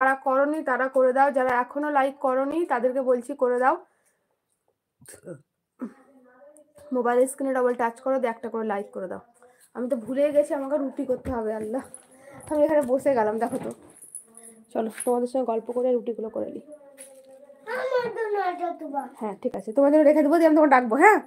যারা করনি তারা করে দাও, যারা এখনো লাইক করনি তাদেরকে বলছি করে দাও। মোবাইল স্ক্রিনে ডবল টাচ করো, দিয়ে একটা করে লাইক করে দাও। আমি তো ভুলে গেছি আমাকে রুটি করতে হবে। আল্লাহ, আমি এখানে বসে গেলাম, দেখো তো। চলো তোমাদের সঙ্গে গল্প করে রুটিগুলো করে নিই। হ্যাঁ ঠিক আছে, তোমাদের রেখে দেবো, দিয়ে আমি তোমাকে ডাকবো। হ্যাঁ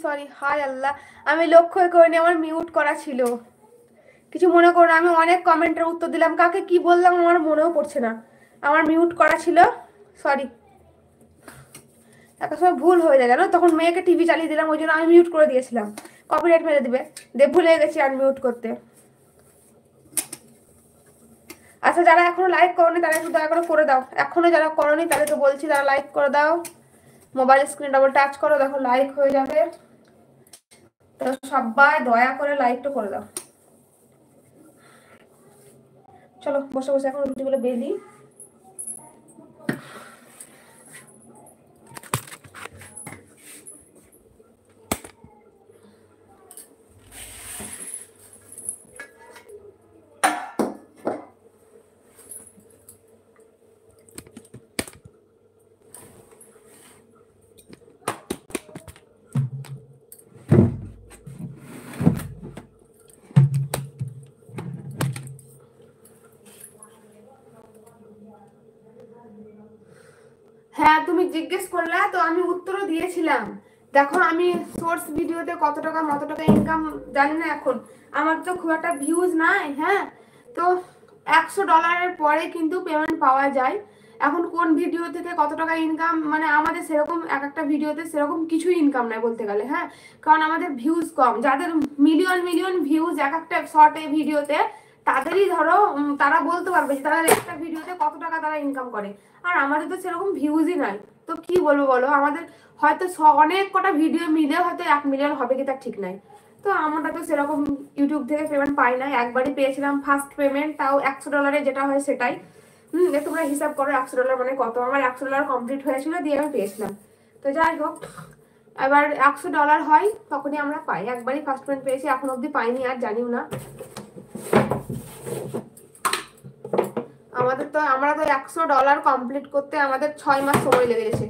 সরি, হাই আল্লাহ, আমি লক্ষ্য করিনি আমার মিউট করা ছিল। কিছু মনে করো না, আমি অনেক কমেন্টের উত্তর দিলাম, কাকে কি বললাম আমার মনেও পড়ছে না, আমার মিউট করা ছিল, সরি। একটা সময় ভুল হয়ে যায় জানো, তখন মেয়েকে টিভি চালিয়ে দিলাম, ওই জন্য আমি মিউট করে দিয়েছিলাম, কপিরাইট মেরে দিবে, ভুলে গেছি আনমিউট করতে। আচ্ছা, যারা এখনো লাইক করনি তারা একটু দয়া করে করে দাও, এখনো যারা করনি তাদেরকে বলছি তারা লাইক করে দাও। মোবাইল স্ক্রিন ডাবল টাচ করো, দেখো লাইক হয়ে যাবে। তো সবাই দয়া করে লাইকটা করে দাও। চলো বসে বসে এখন রুটিগুলো বেলি। হ্যাঁ তুমি জিজ্ঞেস করলে তো আমি উত্তরও দিয়েছিলাম। দেখো আমি সোর্স ভিডিওতে কত টাকা ইনকাম জানি না, এখন আমার তো খুব একটা ভিউজ নাই। হ্যাঁ, তো $100 পরে কিন্তু পেমেন্ট পাওয়া যায়। এখন কোন ভিডিও থেকে কত টাকা ইনকাম, মানে আমাদের সেরকম এক একটা ভিডিওতে সেরকম কিছুই ইনকাম নাই বলতে গেলে। হ্যাঁ, কারণ আমাদের ভিউজ কম, যাদের মিলিয়ন মিলিয়ন ভিউজ এক একটা শর্টে ভিডিওতে, তাদেরই ধরো তারা বলতে পারবে যে তারা একটা ভিডিওতে কত টাকা তারা ইনকাম করে। আর আমাদের তো সেরকম ভিউজই নাই, তো কি বলবো বলো, আমাদের হয়তো অনেক কটা ভিডিও মিলে হয়তো 1 মিলিয়ন হবে কি তার ঠিক নাই। তো আমরা তো সেরকম ইউটিউব থেকে পেমেন্ট পাই না, একবারই পেয়েছিলাম ফার্স্ট পেমেন্ট, তাও $100 যেটা হয় সেটাই। তোমরা হিসাব করো $100 মানে কত, আমার $100 কমপ্লিট হয়েছিল দিয়ে আমি পেয়েছিলাম। তো যাই হোক, এবার $100 হয় তখনই আমরা পাই, একবারই ফার্স্ট পেমেন্ট পেয়েছি, এখন অব্দি পাইনি আর জানিও না। আমরা তো $100 কমপ্লিট করতে আমাদের 6 মাস সময় লেগে গেছে।